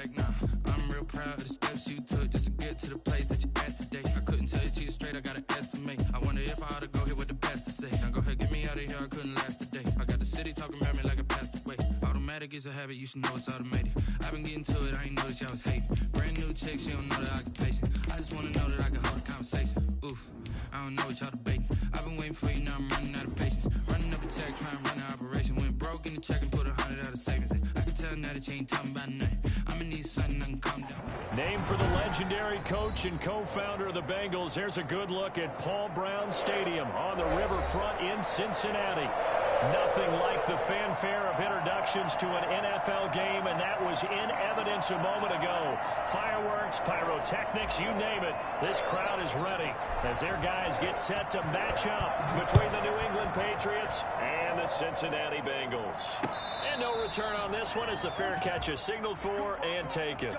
back now. I'm real proud of the steps you took just to get to the place that you're at today. I couldn't tell you to you straight, I gotta estimate. I wonder if I ought to go here with the best to say. Now go ahead, get me out of here, I couldn't last a day. I got the city talking about me like I passed away. Automatic is a habit, you should know it's automated. I've been getting to it, I ain't noticed y'all was hating. Brand new chick, she don't know the occupation. I just wanna know that I can hold a conversation. Oof, I don't know what y'all debating. I've been waiting for you, now I'm running out of patience. Running up a check, trying to run an operation. Went broke in the check and put 100 out of savings. I can tell now that you ain't talking about nothing. I'ma need something I can calm down. Named for the legendary coach and co-founder of the Bengals, here's a good look at Paul Brown Stadium on the riverfront in Cincinnati. Nothing like the fanfare of introductions to an NFL game, and that was in evidence a moment ago. Fireworks, pyrotechnics, you name it. This crowd is ready as their guys get set to match up between the New England Patriots and the Cincinnati Bengals. And no return on this one as the fair catch is signaled for and taken.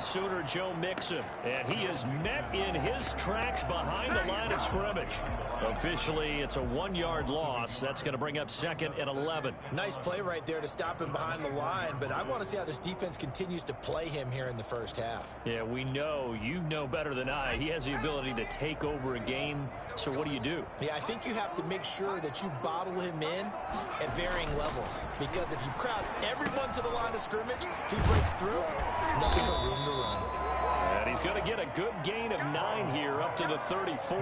Sooner Joe Mixon, and he is met in his tracks behind the line of scrimmage. Officially, it's a 1-yard loss. That's going to bring up 2nd and 11. Nice play right there to stop him behind the line, but I want to see how this defense continues to play him here in the first half. Yeah, we know. You know better than I. He has the ability to take over a game, so what do you do? Yeah, I think you have to make sure that you bottle him in at varying levels, because if you crowd everyone to the line of scrimmage, if he breaks through, there's nothing but room to run. And he's going to get a good gain of 9 here up to the 34.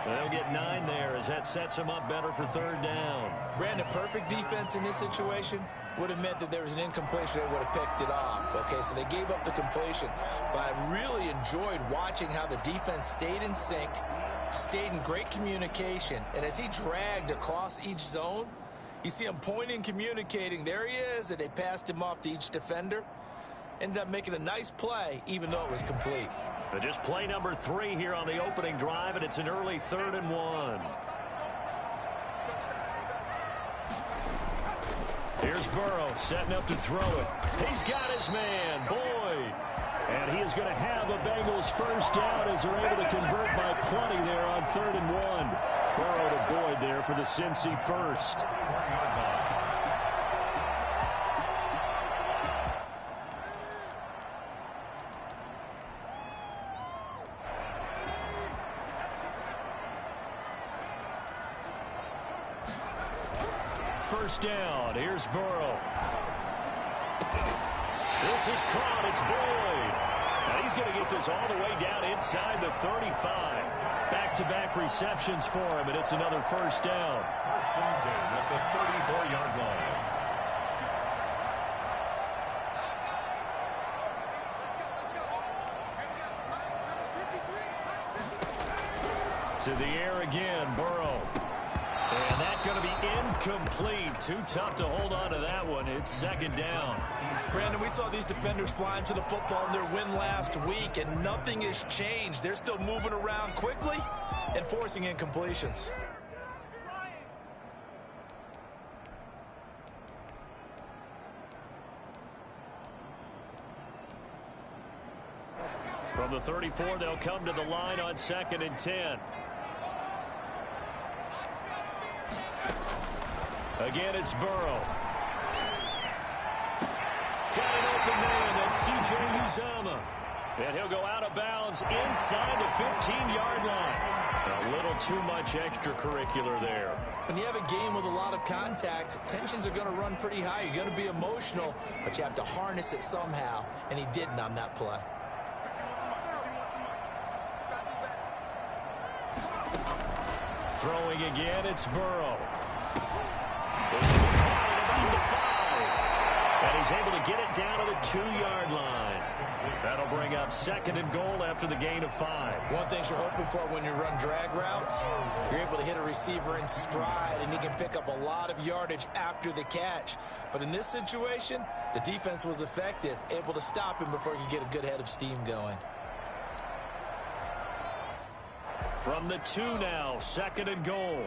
They'll get 9 there as that sets him up better for 3rd down. Brandon, perfect defense in this situation would have meant that there was an incompletion that would have picked it off. Okay, so they gave up the completion. But I really enjoyed watching how the defense stayed in sync, stayed in great communication, and as he dragged across each zone, you see him pointing, communicating. There he is, and they passed him off to each defender. Ended up making a nice play, even though it was complete. But just play number 3 here on the opening drive, and it's an early 3rd and 1. Here's Burrow setting up to throw it. He's got his man, Boyd. And he is going to have a Bengals first down as they're able to convert by plenty there on 3rd and 1. Burrow to Boyd there for the Cincy first. First down. Here's Burrow. This is caught. It's Boyd. And he's going to get this all the way down inside the 35. Back-to-back receptions for him, and it's another first down. First and 10 at the 34-yard line. To the air again, Burrow. And that's going to be incomplete. Too tough to hold on to that one. It's 2nd down. Brandon, we saw these defenders flying to the football in their win last week, and nothing has changed. They're still moving around quickly and forcing incompletions. From the 34, they'll come to the line on 2nd and 10. Again, it's Burrow. Got an open man. That's C.J. Uzomah. And he'll go out of bounds inside the 15-yard line. A little too much extracurricular there. When you have a game with a lot of contact, tensions are going to run pretty high. You're going to be emotional, but you have to harness it somehow, and he didn't on that play. Throwing again, it's Burrow. This is caught at about the 5. And he's able to get it down to the 2-yard line. That'll bring up 2nd and goal after the gain of 5. One thing you're hoping for when you run drag routes, you're able to hit a receiver in stride, and he can pick up a lot of yardage after the catch. But in this situation, the defense was effective, able to stop him before he could get a good head of steam going. From the 2 now, 2nd and goal.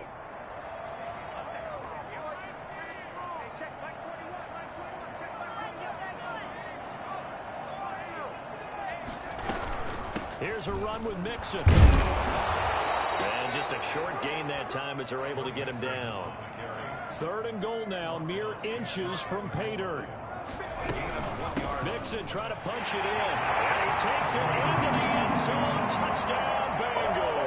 Here's a run with Mixon. And just a short gain that time as they're able to get him down. 3rd and goal now, mere inches from pay dirt. Mixon trying to punch it in. And he takes it into the end zone. Touchdown, Bengals.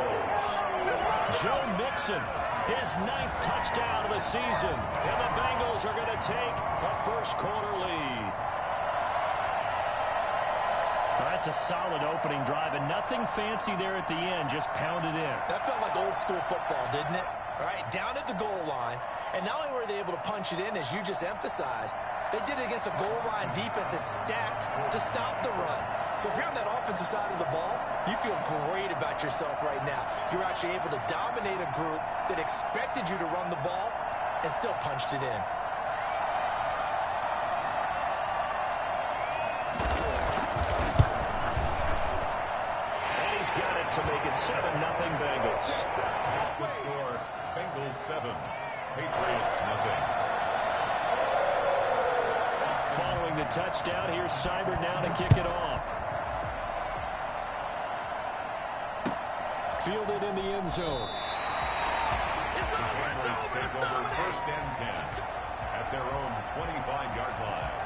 Joe Mixon, his 9th touchdown of the season. And the Bengals are going to take a first-quarter lead. That's a solid opening drive, and nothing fancy there at the end, just pounded in. That felt like old school football, didn't it? All right, down at the goal line, and not only were they able to punch it in, as you just emphasized, they did it against a goal line defense that's stacked to stop the run. So if you're on that offensive side of the ball, you feel great about yourself right now. You're actually able to dominate a group that expected you to run the ball and still punched it in. To make it 7-0 Bengals. That's the score. Bengals 7, Patriots 0. Following the touchdown, here's Seibert now to kick it off. Fielded in the end zone. The Patriots take over 1st and 10 at their own 25-yard line.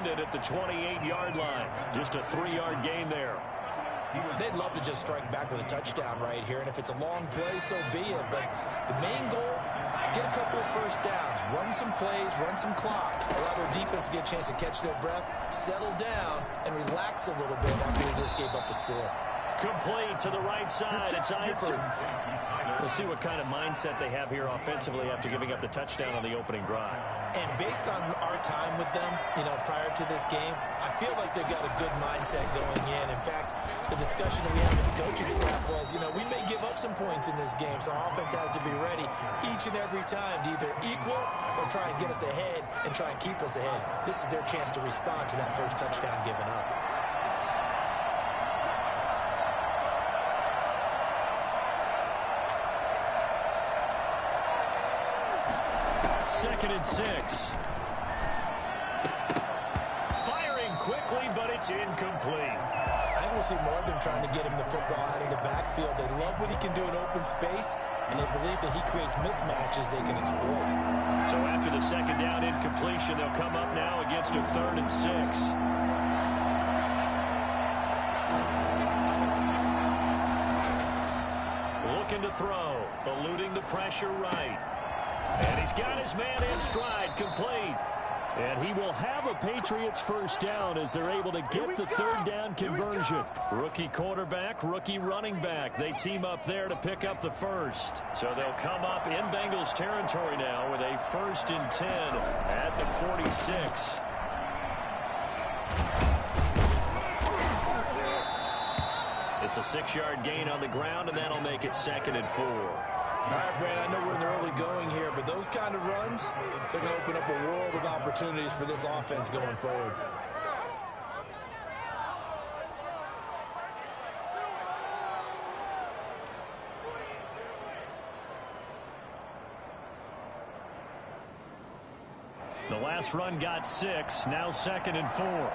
At the 28-yard line. Just a 3-yard gain there. They'd love to just strike back with a touchdown right here, and if it's a long play, so be it. But the main goal, get a couple of first downs, run some plays, run some clock, allow their defense to get a chance to catch their breath, settle down, and relax a little bit after they just gave up the score. Complete to the right side. It's Eifert. We'll see what kind of mindset they have here offensively after giving up the touchdown on the opening drive. And based on our time with them, prior to this game, I feel like they've got a good mindset going in. In fact, the discussion that we had with the coaching staff was, we may give up some points in this game, so our offense has to be ready each and every time to either equal or try and get us ahead and try and keep us ahead. This is their chance to respond to that first touchdown given up. Second and 6. Firing quickly, but it's incomplete. I think we'll see more of them trying to get him the football out of the backfield. They love what he can do in open space, and they believe that he creates mismatches they can exploit. So after the second down incompletion, they'll come up now against a 3rd and 6. Looking to throw, eluding the pressure right. And he's got his man in stride, complete. And he will have a Patriots first down as they're able to get the 3rd down conversion. Rookie quarterback, rookie running back. They team up there to pick up the first. So they'll come up in Bengals territory now with a 1st and 10 at the 46. It's a 6-yard gain on the ground, and that'll make it 2nd and 4. All right, Brad, I know we're in the early going here, but those kind of runs, they're going to open up a world of opportunities for this offense going forward. The last run got 6, now 2nd and 4.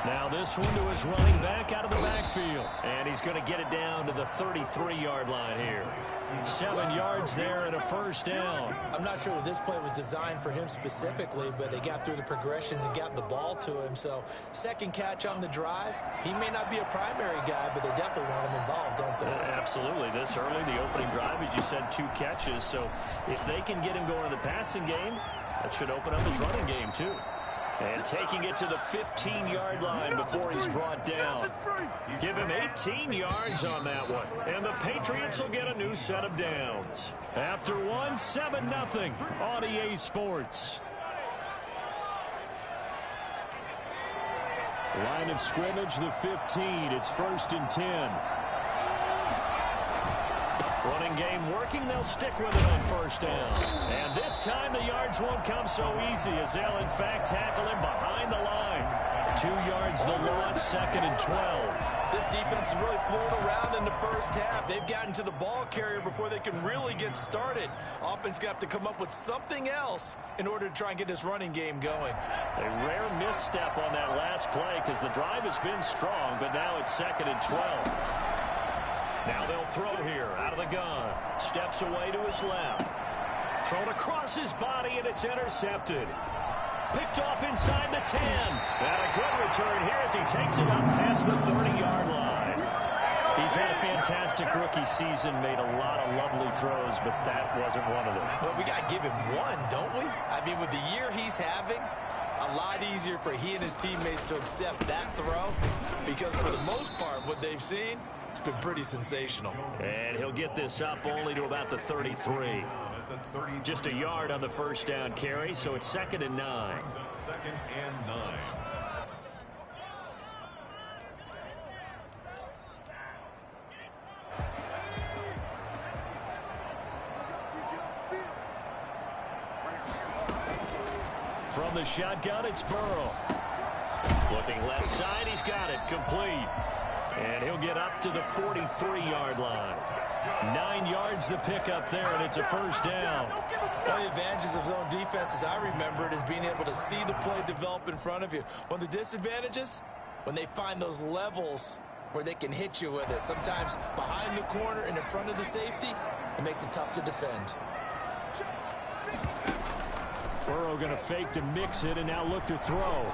Now this one to his running back out of the backfield. And he's going to get it down to the 33-yard line here. 7 yards there and a first down. I'm not sure that this play was designed for him specifically, but they got through the progressions and got the ball to him. So second catch on the drive. He may not be a primary guy, but they definitely want him involved, don't they? Absolutely. This early, the opening drive, as you said, 2 catches. So if they can get him going in the passing game, that should open up his running game too. And taking it to the 15-yard line before he's brought down. Give him 18 yards on that one. And the Patriots will get a new set of downs. After one, 7-0 on EA Sports. Line of scrimmage, the 15. It's 1st and 10. Running game working. They'll stick with it on 1st down. And this time the yards won't come so easy as they'll, in fact, tackle him behind the line. 2 yards the loss, 2nd and 12. This defense is really floating around in the first half. They've gotten to the ball carrier before they can really get started. Offense going to have to come up with something else in order to try and get this running game going. A rare misstep on that last play because the drive has been strong, but now it's 2nd and 12. Now they'll throw here out of the gun. Steps away to his left. Thrown across his body, and it's intercepted. Picked off inside the 10. And a good return here as he takes it up past the 30-yard line. He's had a fantastic rookie season, made a lot of lovely throws, but that wasn't one of them. Well, we got to give him one, don't we? I mean, with the year he's having, a lot easier for he and his teammates to accept that throw because for the most part, what they've seen, it's been pretty sensational. And he'll get this up only to about the 33. Just a yard on the 1st down carry, so it's 2nd and 9. 2nd and 9. From the shotgun, it's Burrow. Looking left side, he's got it, complete. And he'll get up to the 43-yard line. 9 yards the pickup there, and it's a 1st down. One of the advantages of zone defense, as I remember it, is being able to see the play develop in front of you. One of the disadvantages, when they find those levels where they can hit you with it. Sometimes behind the corner and in front of the safety, it makes it tough to defend. Burrow going to fake to mix it and now look to throw.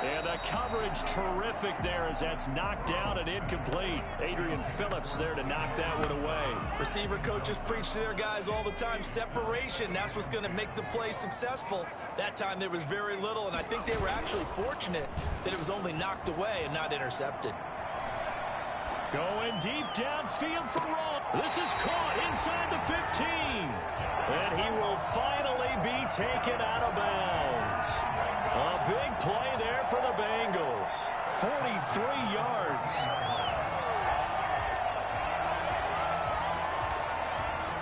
And the coverage terrific there as that's knocked down and incomplete. Adrian Phillips there to knock that one away. Receiver coaches preach to their guys all the time. Separation, that's what's going to make the play successful. That time there was very little, and I think they were actually fortunate that it was only knocked away and not intercepted. Going deep downfield for Roll. This is caught inside the 15. And he will finally be taken out of bounds. A big play there for the Bengals. 43 yards.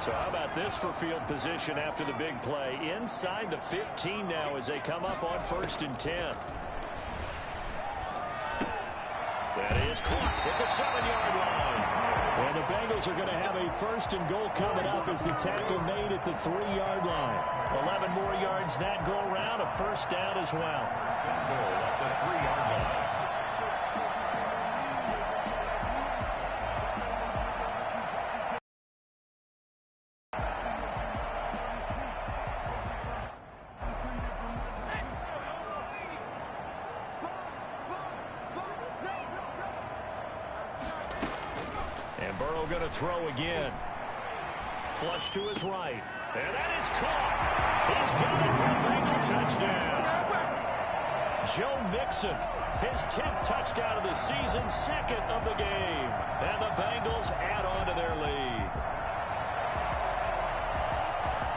So how about this for field position after the big play? Inside the 15 now as they come up on 1st and 10. That is caught at the 7-yard line. And the Bengals are going to have a 1st and goal coming up as the tackle made at the 3-yard line. 11 more yards that go around, a 1st down as well. Goal at the 3-yard line. And Burrow going to throw again. Flush to his right. And that is caught. He's got it for a Bengal touchdown. Joe Mixon, his 10th touchdown of the season, 2nd of the game. And the Bengals add on to their lead.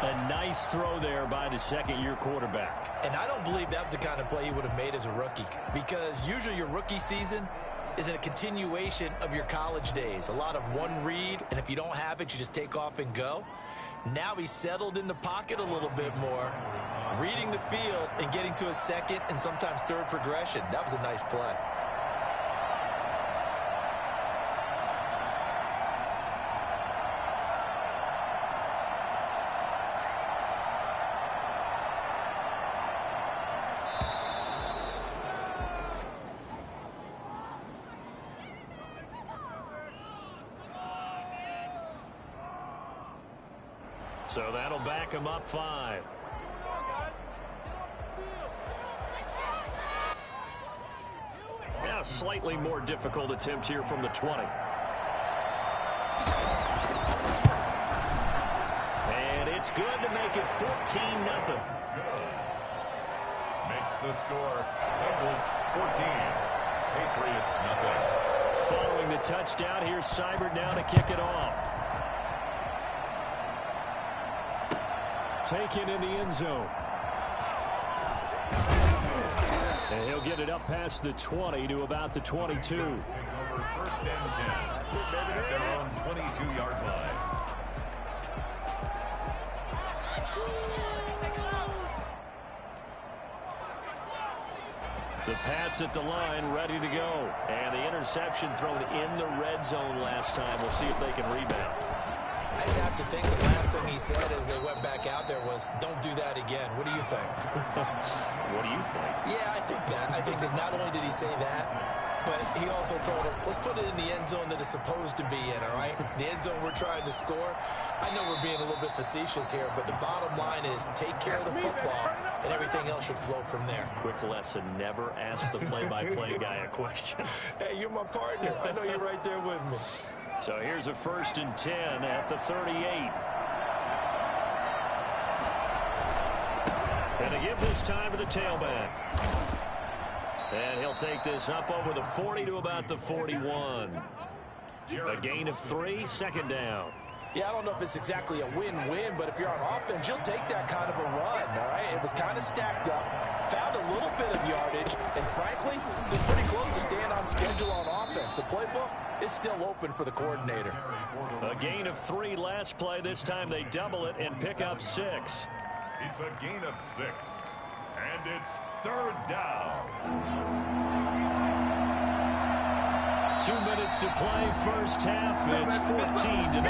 A nice throw there by the 2nd-year quarterback. And I don't believe that was the kind of play he would have made as a rookie, because usually your rookie season is a continuation of your college days. A lot of one read, and if you don't have it, you just take off and go. Now he's settled in the pocket a little bit more, reading the field and getting to a 2nd and sometimes 3rd progression. That was a nice play. So that'll back him up 5. Now, slightly more difficult attempt here from the 20. And it's good to make it 14-0. Makes the score. Bengals 14, Patriots nothing. Following the touchdown, here's Seibert now to kick it off. Taken in the end zone. And he'll get it up past the 20 to about the 22. Take over first and 10 at their own 22-yard line. The Pats at the line, ready to go. And the interception thrown in the red zone last time. We'll see if they can rebound. I just have to think the last thing he said as they went back out there was, don't do that again. What do you think? What do you think? Yeah, I think that. I think that not only did he say that, but he also told him, let's put it in the end zone that it's supposed to be in, all right? The end zone we're trying to score. I know we're being a little bit facetious here, but the bottom line is take care of the football, and everything else should flow from there. Quick lesson, never ask the play-by-play guy a question. Hey, you're my partner. I know you're right there with me. So here's a 1st and 10 at the 38. And a give this time to the tailback. And he'll take this up over the 40 to about the 41. A gain of 3, 2nd down. Yeah, I don't know if it's exactly a win-win, but if you're on offense, you'll take that kind of a run, all right? It was kind of stacked up, found a little bit of yardage, and frankly, it was pretty close to staying on schedule on offense. The playbook is still open for the coordinator. A gain of 3 last play. This time they double it and pick up 6. It's a gain of 6, and it's 3rd down. 2 minutes to play, first half. It's 14-0.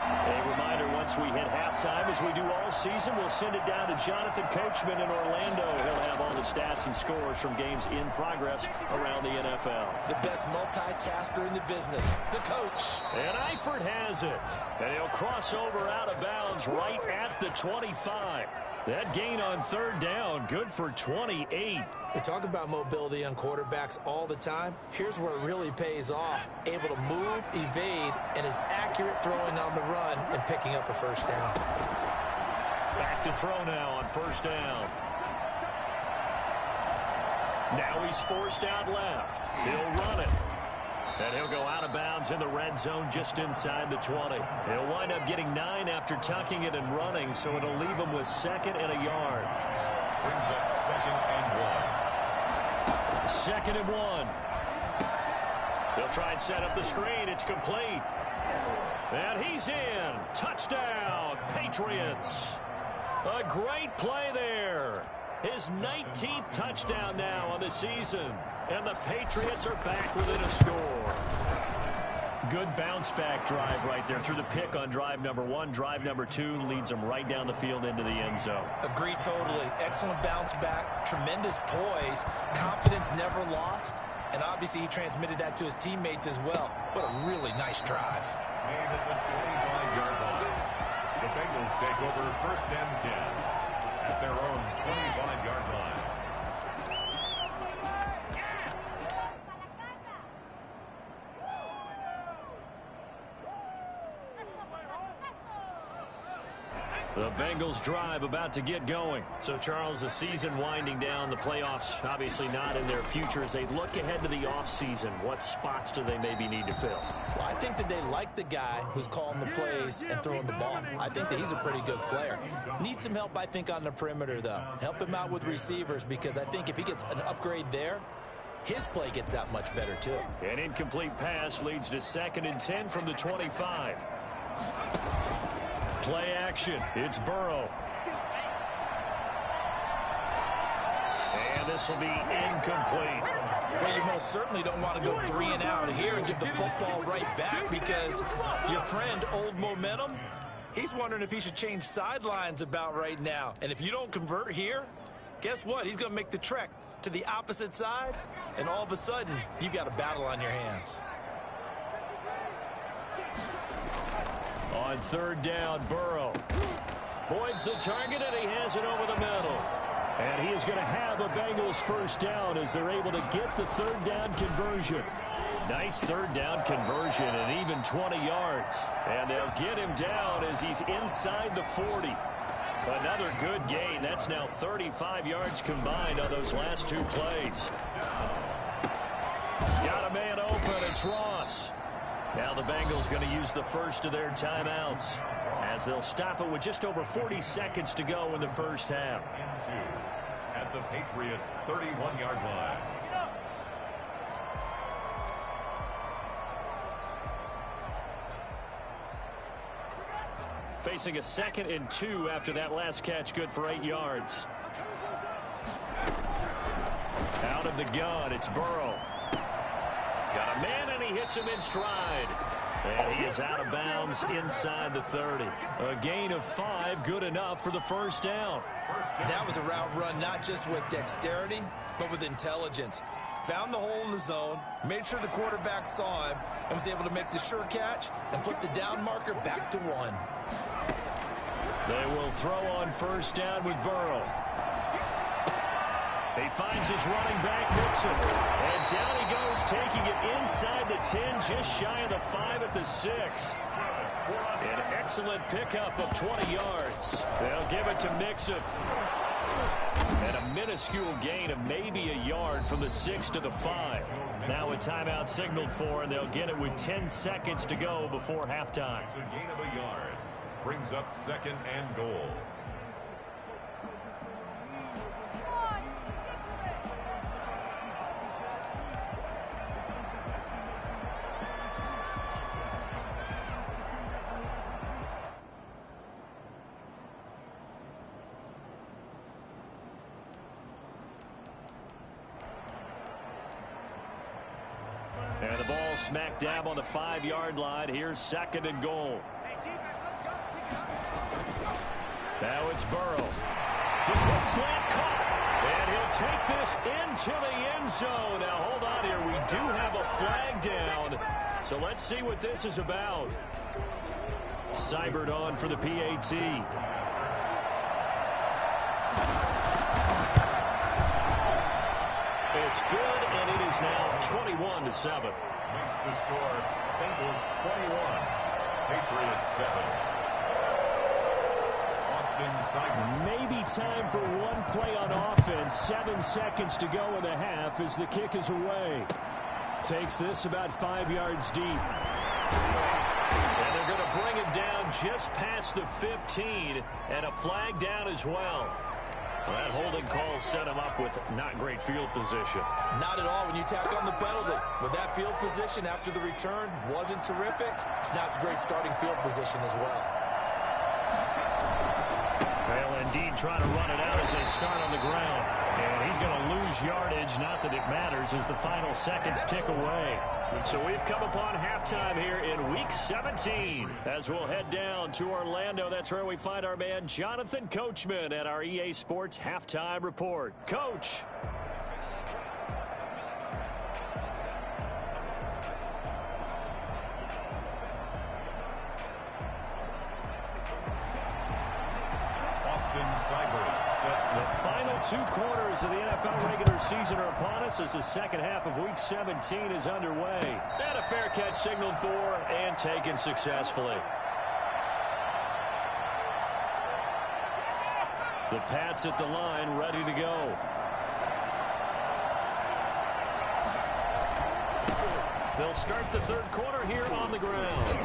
A reminder, once we hit halftime, as we do all season, we'll send it down to Jonathan Coachman in Orlando. He'll have all the stats and scores from games in progress around the NFL. The best multitasker in the business, the coach. And Eifert has it. And he'll cross over out of bounds right at the 25. That gain on 3rd down, good for 28. We talk about mobility on quarterbacks all the time. Here's where it really pays off. Able to move, evade, and is accurate throwing on the run and picking up a 1st down. Back to throw now on 1st down. Now he's forced out left. He'll run it. And he'll go out of bounds in the red zone just inside the 20. He'll wind up getting 9 after tucking it and running, so it'll leave him with 2nd and a yard. Brings up 2nd and 1. 2nd and 1. They'll try and set up the screen. It's complete. And he's in. Touchdown, Patriots. A great play there. His 19th touchdown now on the season. And the Patriots are back within a score. Good bounce-back drive right there through the pick on drive number 1. Drive number 2 leads them right down the field into the end zone. Agree totally. Excellent bounce back. Tremendous poise. Confidence never lost. And obviously he transmitted that to his teammates as well. What a really nice drive. Made at the 25-yard line. The Bengals take over 1st and 10 at their own 25-yard line. The Bengals drive about to get going. So, Charles, the season winding down, the playoffs obviously not in their future. As they look ahead to the offseason, what spots do they maybe need to fill? Well, I think that they like the guy who's calling the plays and throwing the ball. I think that he's a pretty good player. Needs some help, I think, on the perimeter, though. Help him out with receivers, because I think if he gets an upgrade there, his play gets that much better, too. An incomplete pass leads to 2nd and 10 from the 25. Play action. It's Burrow. And this will be incomplete. Well, you most certainly don't want to go 3 and out here and give the football right back, because your friend, Old Momentum, he's wondering if he should change sidelines about right now. And if you don't convert here, guess what? He's going to make the trek to the opposite side, and all of a sudden, you've got a battle on your hands. On 3rd down, Burrow. Boyd's the target, and he has it over the middle. And he is going to have a Bengals 1st down as they're able to get the 3rd down conversion. Nice 3rd down conversion and even 20 yards. And they'll get him down as he's inside the 40. Another good gain. That's now 35 yards combined on those last 2 plays. Got a man open. It's Ross. Now the Bengals going to use the first of their timeouts as they'll stop it with just over 40 seconds to go in the first half. At the Patriots' 31-yard line. Facing a 2nd and 2 after that last catch, good for 8 yards. Out of the gun, it's Burrow. Got a man, and he hits him in stride. And he is out of bounds inside the 30. A gain of 5, good enough for the first down. That was a route run not just with dexterity, but with intelligence. Found the hole in the zone, made sure the quarterback saw him, and was able to make the sure catch and flip the down marker back to 1. They will throw on first down with Burrow. He finds his running back, Mixon. And down he goes, taking it inside the 10, just shy of the 5 at the 6. An excellent pickup of 20 yards. They'll give it to Mixon. And a minuscule gain of maybe a yard from the 6 to the 5. Now a timeout signaled for, and they'll get it with 10 seconds to go before halftime. It's a gain of a yard. Brings up 2nd and goal. And the ball smack dab on the 5-yard line. Here's 2nd and goal. Now it's Burrow. The foot slant caught. And he'll take this into the end zone. Now hold on here. We do have a flag down. So let's see what this is about. Seibert on for the PAT. It's good, and it is now 21-7. Makes the score Bengals 21, Patriots 7. Maybe time for one play on offense. 7 seconds to go in the half as the kick is away. Takes this about 5 yards deep. And they're going to bring it down just past the 15, and a flag down as well. That holding call set him up with not great field position. Not at all when you tack on the penalty. With that field position after the return wasn't terrific, it's not a great starting field position as well. They'll indeed try to run it out as they start on the ground. And he's going to lose yardage, not that it matters, as the final seconds tick away. So we've come upon halftime here in Week 17. As we'll head down to Orlando, that's where we find our man Jonathan Coachman at our EA Sports Halftime Report. Coach. The final 2 quarters of the NFL regular season are upon us as the second half of Week 17 is underway. And a fair catch signaled for and taken successfully. The Pats at the line, ready to go. They'll start the 3rd quarter here on the ground.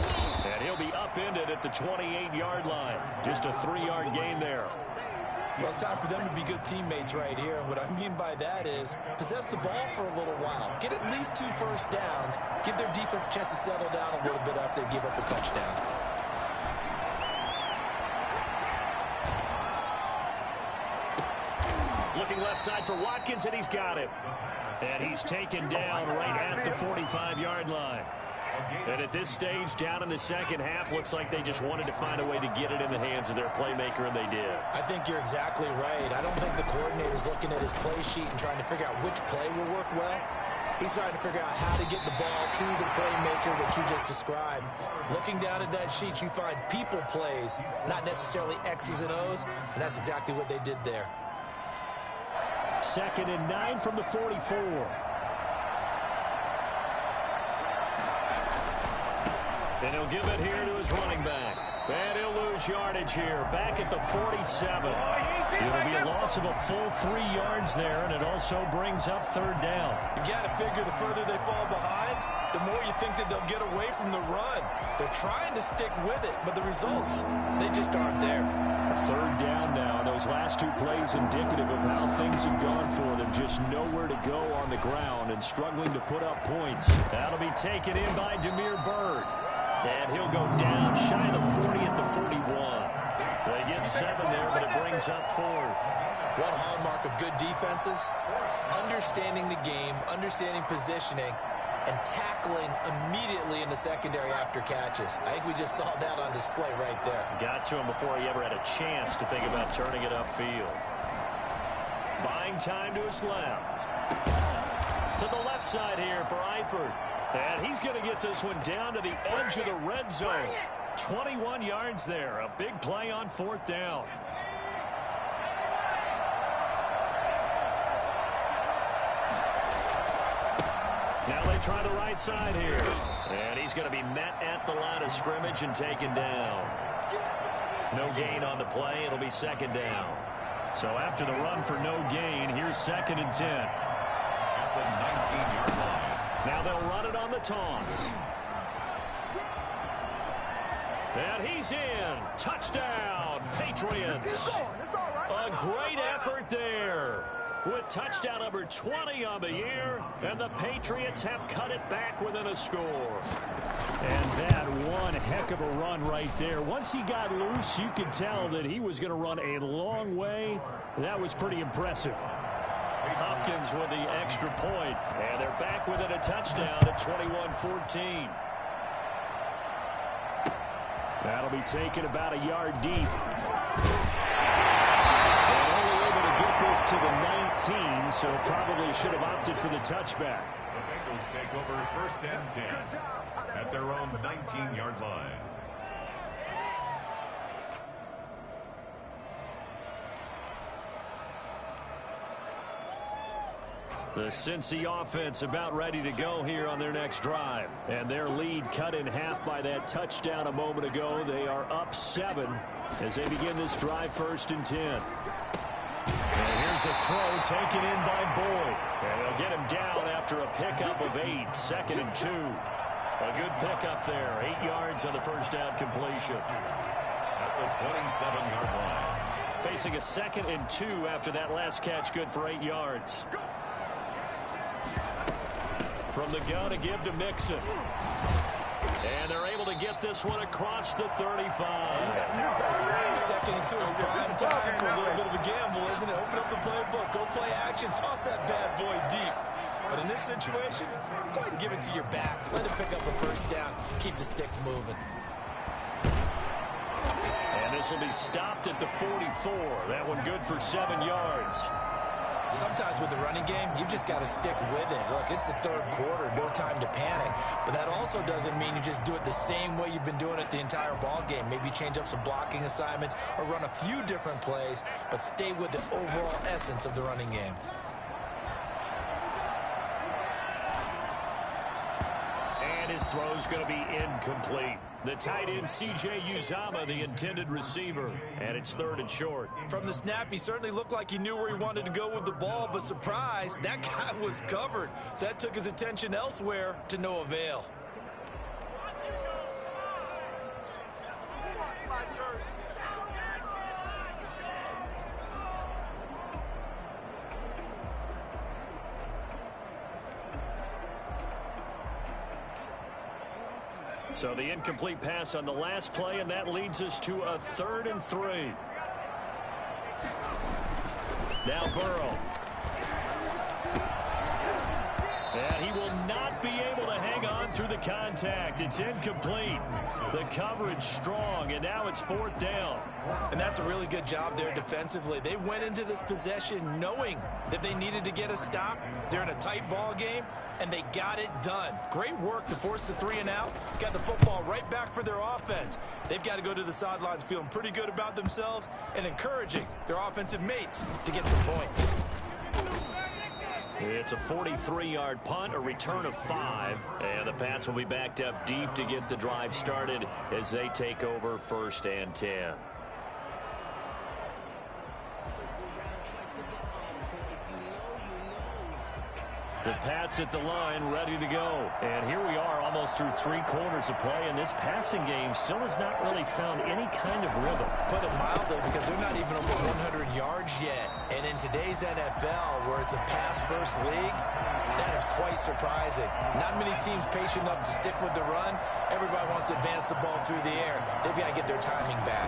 And he'll be upended at the 28-yard line. Just a 3-yard gain there. Well, it's time for them to be good teammates right here. And what I mean by that is possess the ball for a little while. Get at least 2 first downs. Give their defense a chance to settle down a little bit after they give up a touchdown. Looking left side for Watkins, and he's got it. And he's taken down right at the 45-yard line. And at this stage, down in the second half, looks like they just wanted to find a way to get it in the hands of their playmaker, and they did. I think you're exactly right. I don't think the coordinator's looking at his play sheet and trying to figure out which play will work well. He's trying to figure out how to get the ball to the playmaker that you just described. Looking down at that sheet, you find people plays, not necessarily X's and O's, and that's exactly what they did there. 2nd and 9 from the 44. And he'll give it here to his running back. And he'll lose yardage here. Back at the 47. It'll be a loss of a full 3 yards there, and it also brings up third down. You've got to figure the further they fall behind, the more you think that they'll get away from the run. They're trying to stick with it, but the results, they just aren't there. A third down now. Those last 2 plays indicative of how things have gone for them. Just nowhere to go on the ground and struggling to put up points. That'll be taken in by Demir Bird. And he'll go down shy of the 40 at the 41. They get 7 there, but it brings up 4th. One hallmark of good defenses is understanding the game, understanding positioning, and tackling immediately in the secondary after catches. I think we just saw that on display right there. Got to him before he ever had a chance to think about turning it upfield. Buying time to his left. To the left side here for Eifert. And he's going to get this one down to the edge of the red zone. 21 yards there. A big play on 4th down. Now they try the right side here. And he's going to be met at the line of scrimmage and taken down. No gain on the play. It'll be 2nd down. So after the run for no gain, here's 2nd and 10. At the 19-yard line. Now they'll run it on the toss. And he's in. Touchdown, Patriots. A great effort there. With touchdown number 20 on the year, and the Patriots have cut it back within a score. And that one heck of a run right there. Once he got loose, you could tell that he was going to run a long way. That was pretty impressive. Hopkins with the extra point, and they're back within a touchdown at 21-14. That'll be taken about a yard deep. And only able to get this to the 19, so probably should have opted for the touchback. The Bengals take over 1st and 10 at their own 19-yard line. The Cincy offense about ready to go here on their next drive. And their lead cut in half by that touchdown a moment ago. They are up 7 as they begin this drive 1st and 10. And here's a throw taken in by Boyd. And they'll get him down after a pickup of 8. 2nd and 2. A good pickup there. 8 yards on the first down completion. At the 27-yard line. Facing a 2nd and 2 after that last catch, good for 8 yards. From the gun to give to Mixon. And they're able to get this one across the 35. 2nd and 2 is prime time for a little bit of a gamble, isn't it? Open up the playbook, go play action, toss that bad boy deep. But in this situation, go ahead and give it to your back. Let him pick up a 1st down, keep the sticks moving. And this will be stopped at the 44. That one good for 7 yards. Sometimes with the running game, you've just got to stick with it. Look, it's the 3rd quarter, no time to panic. But that also doesn't mean you just do it the same way you've been doing it the entire ball game. Maybe change up some blocking assignments or run a few different plays, but stay with the overall essence of the running game. And his throw's going to be incomplete. The tight end, C.J. Uzomah, the intended receiver. And it's 3rd and short. From the snap, he certainly looked like he knew where he wanted to go with the ball, but surprise, that guy was covered. So that took his attention elsewhere to no avail. So the incomplete pass on the last play, and that leads us to a 3rd and 3. Now Burrow. And he will not be able to hang on through the contact. It's incomplete. The coverage strong, and now it's 4th down. And that's a really good job there defensively. They went into this possession knowing that they needed to get a stop. They're in a tight ball game, and they got it done. Great work to force the 3 and out. Got the football right back for their offense. They've got to go to the sidelines feeling pretty good about themselves and encouraging their offensive mates to get some points. It's a 43-yard punt, a return of 5, and the Pats will be backed up deep to get the drive started as they take over 1st and 10. The Pats at the line, ready to go. And here we are almost through 3 quarters of play, and this passing game still has not really found any kind of rhythm. Put it mildly, because they're not even over 100 yards yet. And in today's NFL, where it's a pass-first league, that is quite surprising. Not many teams patient enough to stick with the run. Everybody wants to advance the ball through the air. They've got to get their timing back.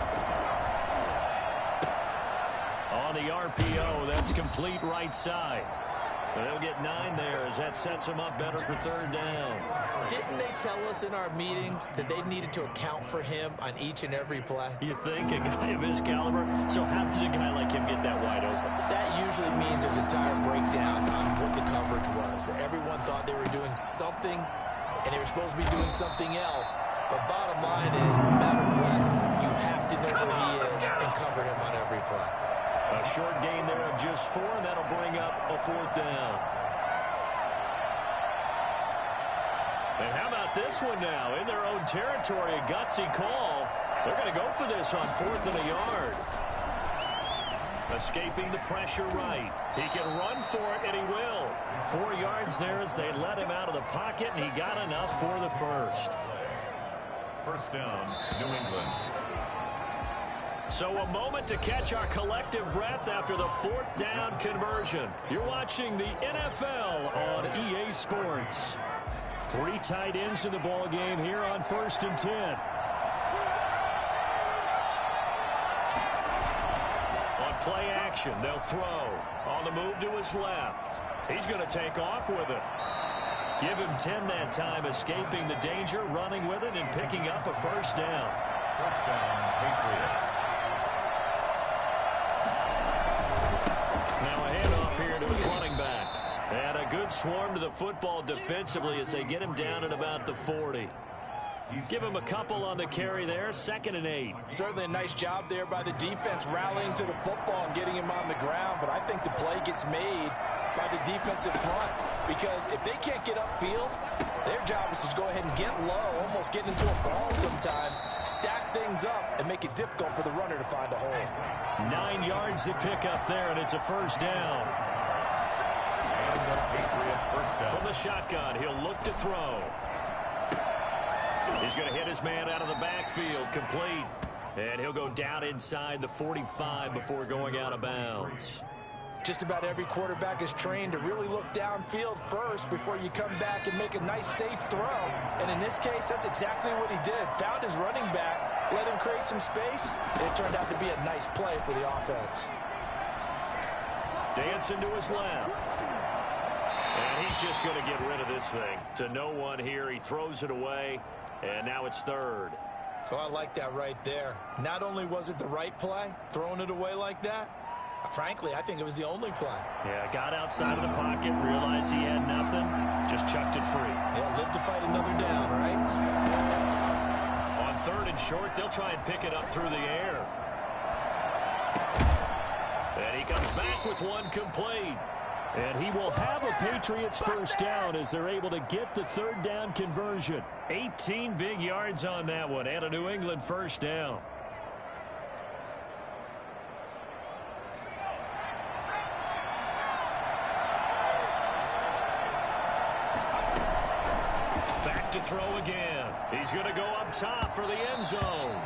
On the RPO, that's complete right side. They'll get 9 there as that sets them up better for 3rd down. Didn't they tell us in our meetings that they needed to account for him on each and every play? You think, a guy of his caliber? So how does a guy like him get that wide open? That usually means there's a tire breakdown on what the coverage was. Everyone thought they were doing something, and they were supposed to be doing something else. But bottom line is, no matter what, you have to know where he is and cover him on every play. A short gain there of just 4, and that'll bring up a 4th down. And how about this one now? In their own territory, a gutsy call. They're going to go for this on 4th and a yard. Escaping the pressure right. He can run for it, and he will. 4 yards there as they let him out of the pocket, and he got enough for the first. 1st down, New England. So a moment to catch our collective breath after the 4th down conversion. You're watching the NFL on EA Sports. 3 tight ends in the ball game here on 1st and 10. On play action, they'll throw. On the move to his left. He's going to take off with it. Give him 10 that time, escaping the danger, running with it, and picking up a 1st down. 1st down, Patriots. Now a handoff here to his running back. And a good swarm to the football defensively as they get him down at about the 40. Give him a couple on the carry there, 2nd and 8. Certainly a nice job there by the defense rallying to the football and getting him on the ground. But I think the play gets made by the defensive front, because if they can't get upfield, their job is to go ahead and get low, almost get into a ball sometimes, stack things up, and make it difficult for the runner to find a hole. 9 yards to pick up there, and it's a 1st down. And the Patriot 1st down. From the shotgun, he'll look to throw. He's going to hit his man out of the backfield, complete. And he'll go down inside the 45 before going out of bounds. Just about every quarterback is trained to really look downfield first before you come back and make a nice, safe throw. And in this case, that's exactly what he did. Found his running back, let him create some space, and it turned out to be a nice play for the offense. Dancing to his left. And he's just going to get rid of this thing. To no one here, he throws it away, and now it's 3rd. Oh, I like that right there. Not only was it the right play, throwing it away like that, frankly, I think it was the only play. Yeah, got outside of the pocket, realized he had nothing, just chucked it free. Yeah, live to fight another down, right? On 3rd and short, they'll try and pick it up through the air. And he comes back with one complete. And he will have a Patriots 1st down as they're able to get the 3rd down conversion. 18 big yards on that one, and a New England 1st down. Back to throw again. He's going to go up top for the end zone.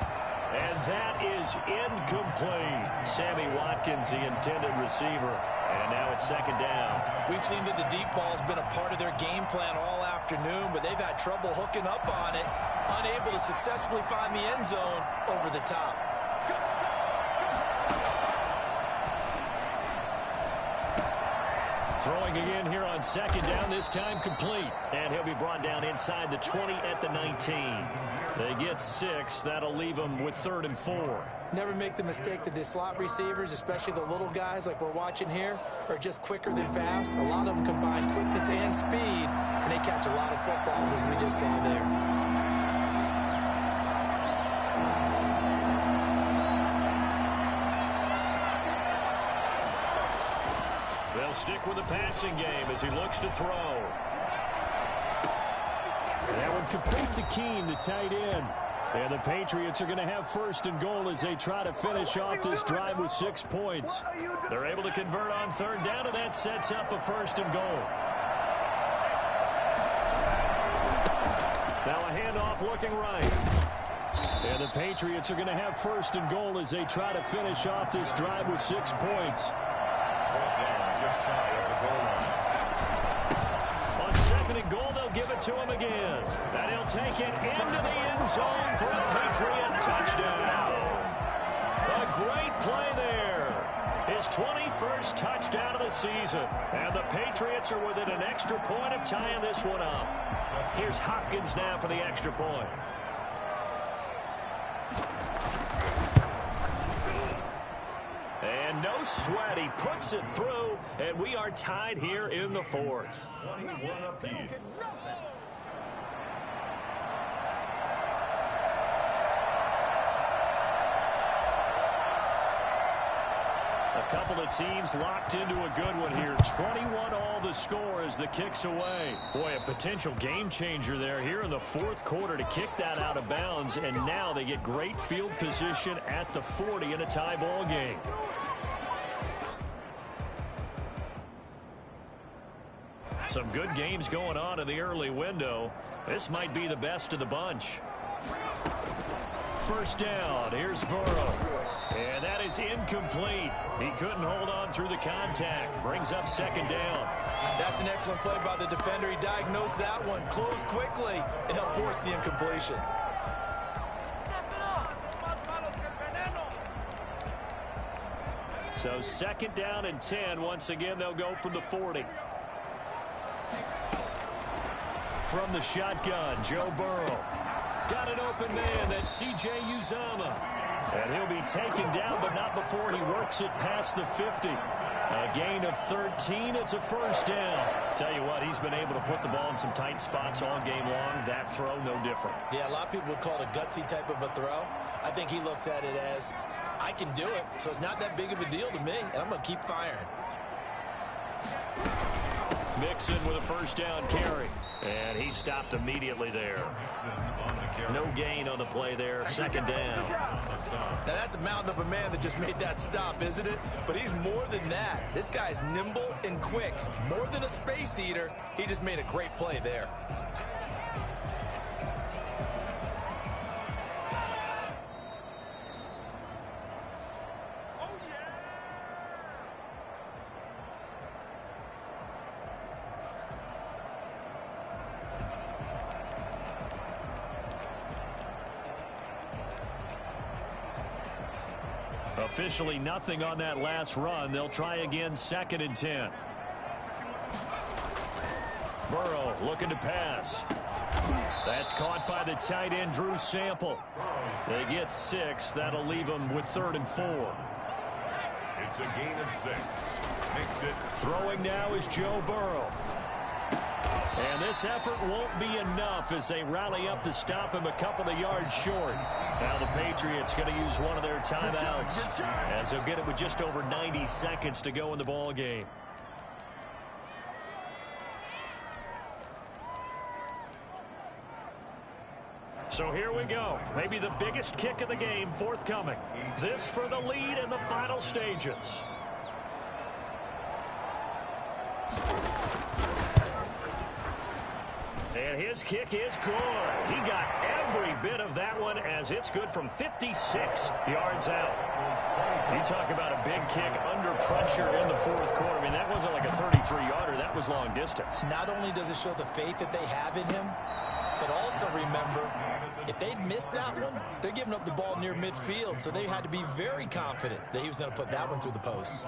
And that is incomplete. Sammy Watkins, the intended receiver. And now it's 2nd down. We've seen that the deep ball's been a part of their game plan all afternoon, but they've had trouble hooking up on it, unable to successfully find the end zone over the top. Throwing again here on 2nd down, this time complete. And he'll be brought down inside the 20 at the 19. They get 6. That'll leave them with 3rd and 4. Never make the mistake that the slot receivers, especially the little guys like we're watching here, are just quicker than fast. A lot of them combine quickness and speed, and they catch a lot of footballs, as we just saw there. They'll stick with the passing game as he looks to throw. That one complete to Keene, the tight end. And the Patriots are going to have first and goal as they try to finish off this drive with 6 points. They're able to convert on third down, and that sets up a first and goal. Now a handoff looking right. And the Patriots are going to have first and goal as they try to finish off this drive with 6 points. On second and goal, they'll give it to him again. And he'll take it into the end zone for a Patriot touchdown. A great play there. His 21st touchdown of the season. And the Patriots are within an extra point of tying this one up. Here's Hopkins now for the extra point. And no sweat. He puts it through, and we are tied here in the fourth. 21 apiece. A couple of teams locked into a good one here. 21 all the score as the kick's away. Boy, a potential game changer there here in the fourth quarter to kick that out of bounds, and now they get great field position at the 40 in a tie ball game. Some good games going on in the early window. This might be the best of the bunch. First down. Here's Burrow. And that is incomplete. He couldn't hold on through the contact. Brings up second down. That's an excellent play by the defender. He diagnosed that one, closed quickly, and helped force the incompletion. So second down and 10. Once again, they'll go from the 40. From the shotgun, Joe Burrow. Got an open man. That's C.J. Uzomah. And he'll be taken down, but not before he works it past the 50. A gain of 13. It's a first down. Tell you what, he's been able to put the ball in some tight spots all game long. That throw, no different. Yeah, a lot of people would call it a gutsy type of a throw. I think he looks at it as, I can do it, so it's not that big of a deal to me, and I'm going to keep firing. Mixon with a first down carry. And he stopped immediately there. No gain on the play there. Second down. Now that's a mountain of a man that just made that stop, isn't it? But he's more than that. This guy's nimble and quick. More than a space eater. He just made a great play there. Officially nothing on that last run. They'll try again, second and 10. Burrow looking to pass. That's caught by the tight end, Drew Sample. They get 6. That'll leave them with 3rd and 4. It's a gain of 6. Makes it. Throwing now is Joe Burrow. And this effort won't be enough as they rally up to stop him a couple of yards short. Now the Patriots going to use one of their timeouts as they'll get it with just over 90 seconds to go in the ball game. So here we go. Maybe the biggest kick of the game forthcoming. This for the lead in the final stages. And his kick is good. He got every bit of that one as it's good from 56 yards out. You talk about a big kick under pressure in the fourth quarter. I mean, that wasn't like a 33-yarder. That was long distance. Not only does it show the faith that they have in him, but also remember, if they'd missed that one, they're giving up the ball near midfield, so they had to be very confident that he was going to put that one through the post.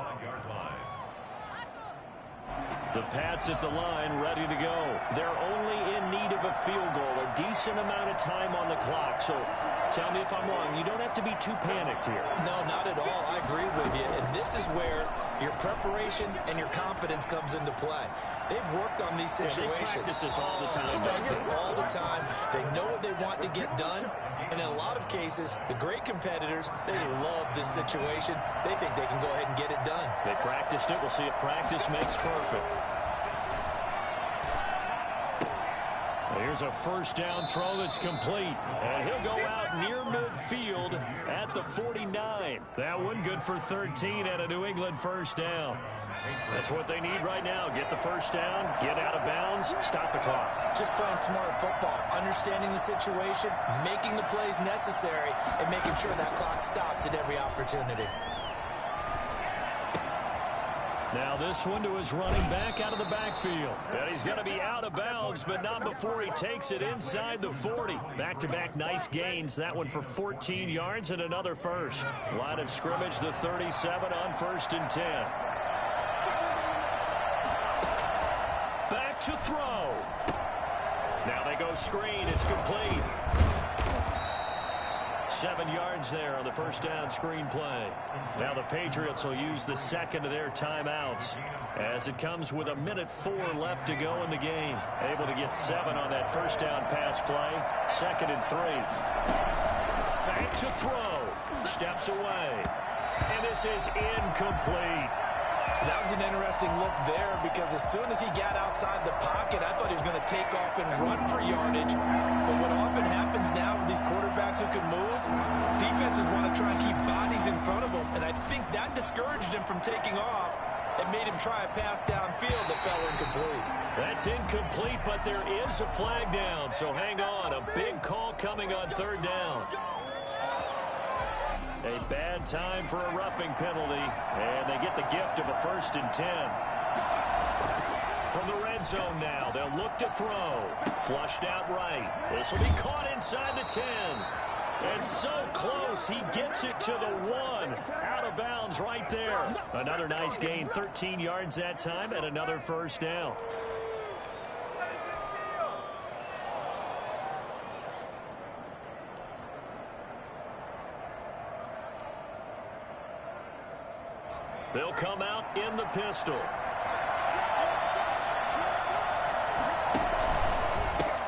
The Pats at the line, ready to go. They're only in need of a field goal, a decent amount of time on the clock. So tell me if I'm wrong. You don't have to be too panicked here. No, not at all. I agree with you. And this is where your preparation and your confidence comes into play. They've worked on these situations. They practice this all the time. They practice it all the time. They know what they want to get done. And in a lot of cases, the great competitors, they love this situation. They think they can go ahead and get it done. They practiced it. We'll see if practice makes perfect. Here's a first down throw that's complete. And he'll go out near midfield at the 49. That one good for 13 and a New England first down. That's what they need right now. Get the first down, get out of bounds, stop the clock. Just playing smart football, understanding the situation, making the plays necessary, and making sure that clock stops at every opportunity. Now this one to his running back out of the backfield. And he's going to be out of bounds, but not before he takes it inside the 40. Back-to-back nice gains. That one for 14 yards and another first. Line of scrimmage, the 37 on 1st and 10. Back to throw. Now they go screen. It's complete. 7 yards there on the first down screen play. Now the Patriots will use the second of their timeouts as it comes with 1:04 left to go in the game. Able to get 7 on that first down pass play. 2nd and 3. Back to throw. Steps away. And this is incomplete. That was an interesting look there because as soon as he got outside the pocket, I thought he was going to take off and run for yardage. But what often happens now with these quarterbacks who can move, defenses want to try and keep bodies in front of them. And I think that discouraged him from taking off and made him try a pass downfield that fell incomplete. That's incomplete, but there is a flag down. So hang on. A big call coming on 3rd down. A bad time for a roughing penalty, and they get the gift of a 1st and 10. From the red zone now, they'll look to throw. Flushed out right. This will be caught inside the 10. And so close, he gets it to the 1. Out of bounds right there. Another nice gain, 13 yards that time, and another first down. They'll come out in the pistol.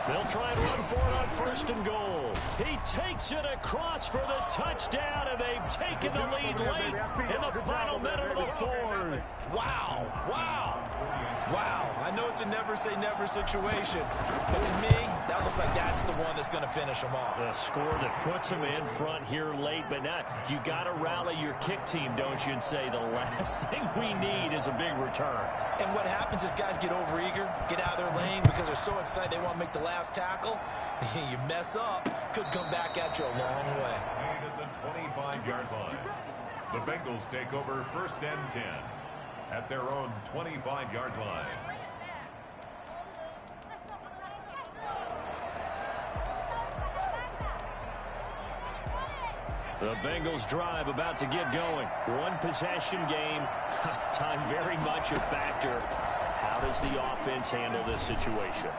They'll try and run for it on 1st and goal. He takes it across for the touchdown, and they've taken the lead late in the final minute of the 4th. Wow, wow, wow. I know it's a never-say-never situation, but to me, that looks like that's the one that's going to finish them off. The score that puts them in front here late, but now you got to rally your kick team, don't you, and say the last thing we need is a big return. And what happens is guys get overeager, get out of their lane because they're so excited they want to make the last tackle. You mess up, could come back at you a long way. At the 25-yard line, the Bengals take over 1st and 10 at their own 25-yard line. The Bengals drive about to get going. One possession game. Time very much a factor. How does the offense handle this situation?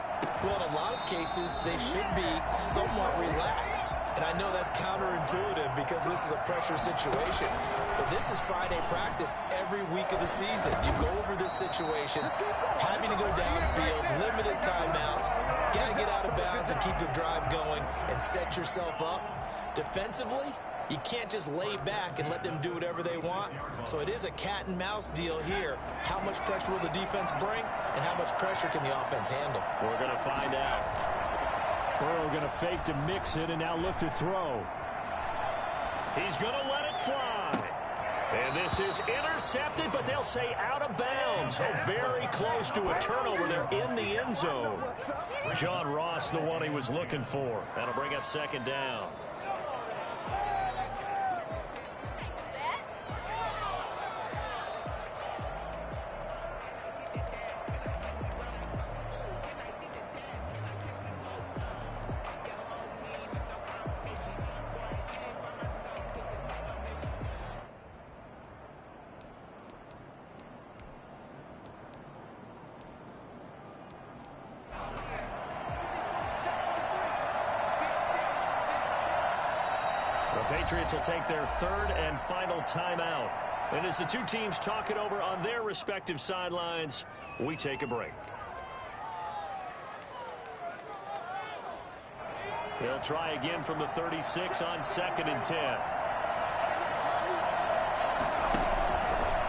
Well, in a lot of cases, they should be somewhat relaxed. And I know that's counterintuitive because this is a pressure situation. But this is Friday practice every week of the season. You go over this situation, having to go downfield, limited timeouts, got to get out of bounds and keep the drive going and set yourself up. Defensively, you can't just lay back and let them do whatever they want. So it is a cat and mouse deal here. How much pressure will the defense bring, and how much pressure can the offense handle? We're going to find out. Burrow going to fake to mix it and now look to throw. He's going to let it fly. And this is intercepted, but they'll say out of bounds. So very close to a turnover there in the end zone. John Ross, the one he was looking for. That'll bring up 2nd down. The Patriots will take their 3rd and final timeout. And as the two teams talk it over on their respective sidelines, we take a break. They'll try again from the 36 on 2nd and 10.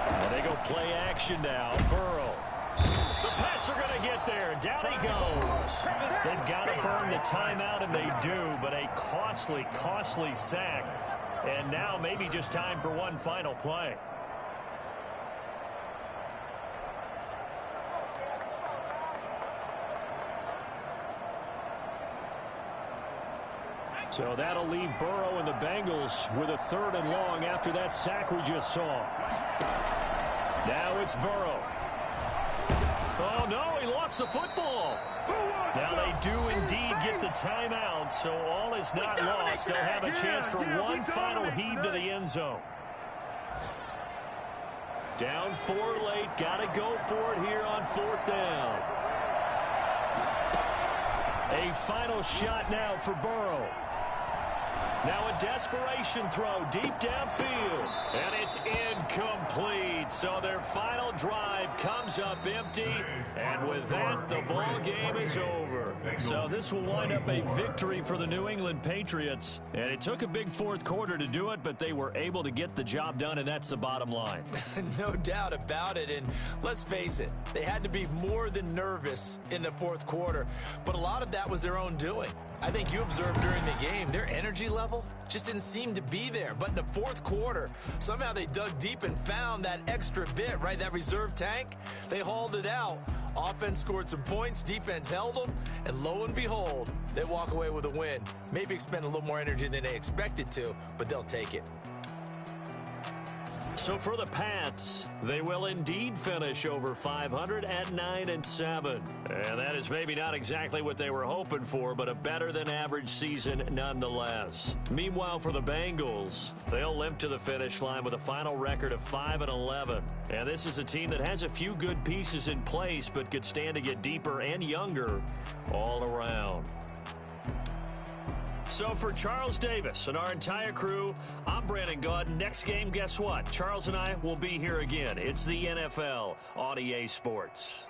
And they go play action now. Burrow. The Pats are going to get there. Down he goes. They've got to burn the timeout, and they do, but a costly, costly sack. And now maybe just time for one final play. So that'll leave Burrow and the Bengals with a 3rd and long after that sack we just saw. Now it's Burrow. Oh, no, he lost the football. Now they do indeed get the timeout, so all is not lost. They'll have a chance for one final heave to the end zone. Down 4 late, got to go for it here on 4th down. A final shot now for Burrow. Now a desperation throw deep downfield. And it's incomplete. So their final drive comes up empty. And with that, the ball game is over. So this will wind up a victory for the New England Patriots. And it took a big 4th quarter to do it, but they were able to get the job done, and that's the bottom line. No doubt about it. And let's face it, they had to be more than nervous in the 4th quarter. But a lot of that was their own doing. I think you observed during the game, their energy level just didn't seem to be there. But in the 4th quarter, somehow they dug deep and found that extra bit, right? That reserve tank. They hauled it out. Offense scored some points. Defense held them. And lo and behold, they walk away with a win. Maybe expend a little more energy than they expected to, but they'll take it. So for the Pats, they will indeed finish over 500 at 9-7. And that is maybe not exactly what they were hoping for, but a better than average season nonetheless. Meanwhile, for the Bengals, they'll limp to the finish line with a final record of 5-11. And this is a team that has a few good pieces in place, but could stand to get deeper and younger all around. So for Charles Davis and our entire crew, I'm Brandon Gaudin. Next game, guess what? Charles and I will be here again. It's the NFL on EA Sports.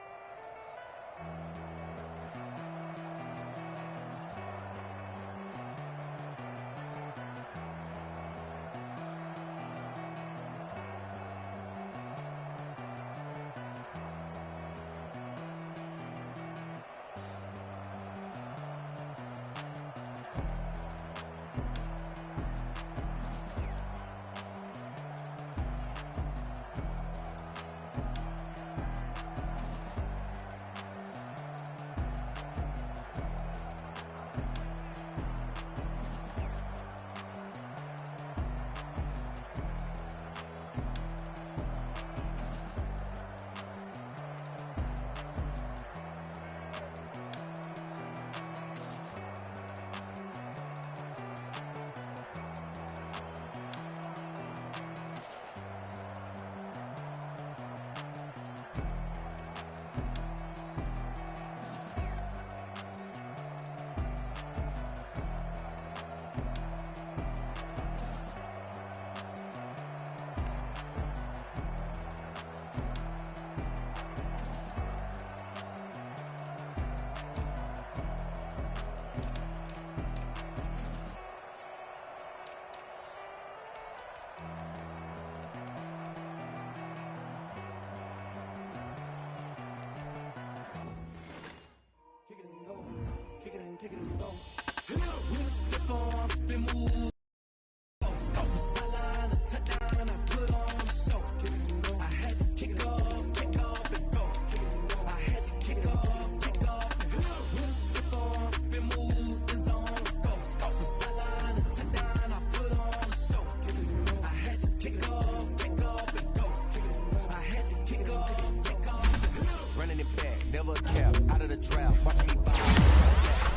Never cap, out of the trap, watching me buy.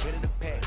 Get in the pack.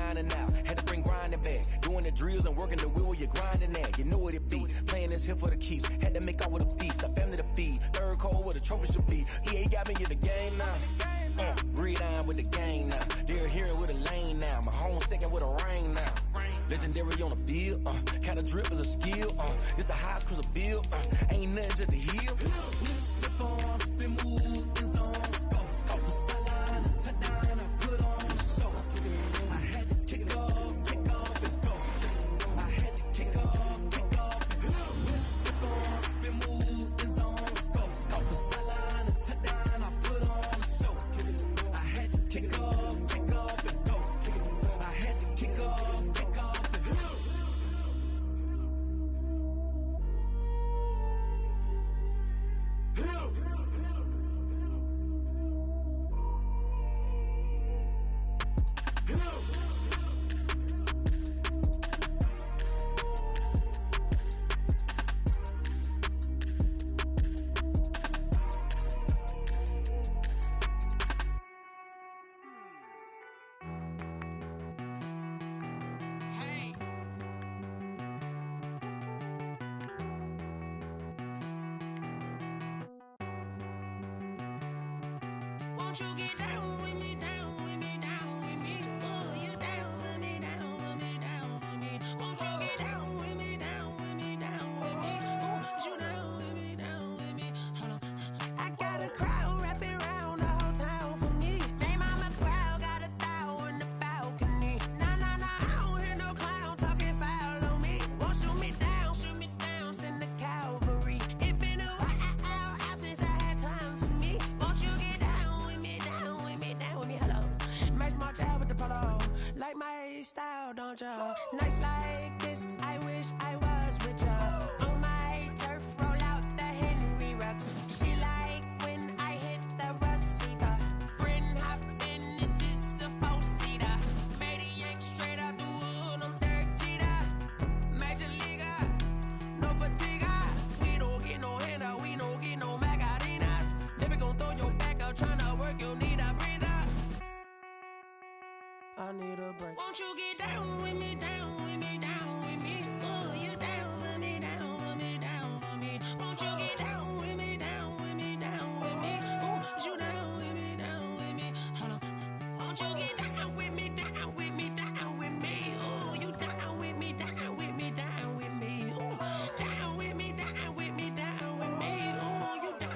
dining out. Had to bring grinding back. Doing the drills and working the wheel where you're grinding at. You know what it be. Playing this here for the keeps. Had to make out with a feast. A family to feed. Third cold where the trophy should be. EA got me in the game now. Gridiron with the gang now. They're here with a lane now. My home second with a ring now. Legendary on the field. Kind of drip is a skill. It's the highest cruiser bill. Ain't nothing just the heel. Spit on, spin move, in zone, scope. Scope for sideline, touchdown, I put on the show. I had to kick off and go. I had to kick off and go. Spit on, spin move, in zone, scope. Scope for sideline, touchdown, I put on the show. I had to kick off and go. I had to kick off and go. Won't you get down with me, down with me, down with me? Oh, you down with me, down with me, down with me. Won't you get down with me, down with me, down with me? Oh, you down with me, down with me? Hold on. I got a crowd wrapping around the whole town for me. They mama proud, got a thou in the balcony. Nah, I don't hear no clown talking foul on me. Won't shoot me down, send the cavalry. It been a while since I had time for me. Won't you get down with me, down with me, down with me? Hello. Max March out with the polo. Like my style, don't ya? Nights like this, I wish I was with ya. On my turf, roll out the Henry Rux. She like when I hit the receiver. Friend hop in, this is a four-seater. Made a yank straight out the wood, I'm Derek Jeter. Major leaguer, no fatigue. We don't get no handout, we don't get no Macarinas. Never gon' throw your back out, tryna work, you need a breather. I need a break. Won't you get down with me, down with me, down with me? Oh, you down with me, down with me, down with me? Won't you get down with me, down with me, down with me? Oh, you down with me, down with me? Hold on. Won't you get down with me, down with me, down with me? Oh, you down with me, down with me, down with me? Oh, down with me, down with me, down with me? Oh, you down.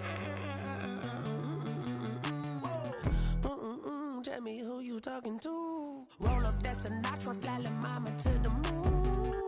Tell me who you talking to. Roll up that Sinatra, fly la mama to the moon.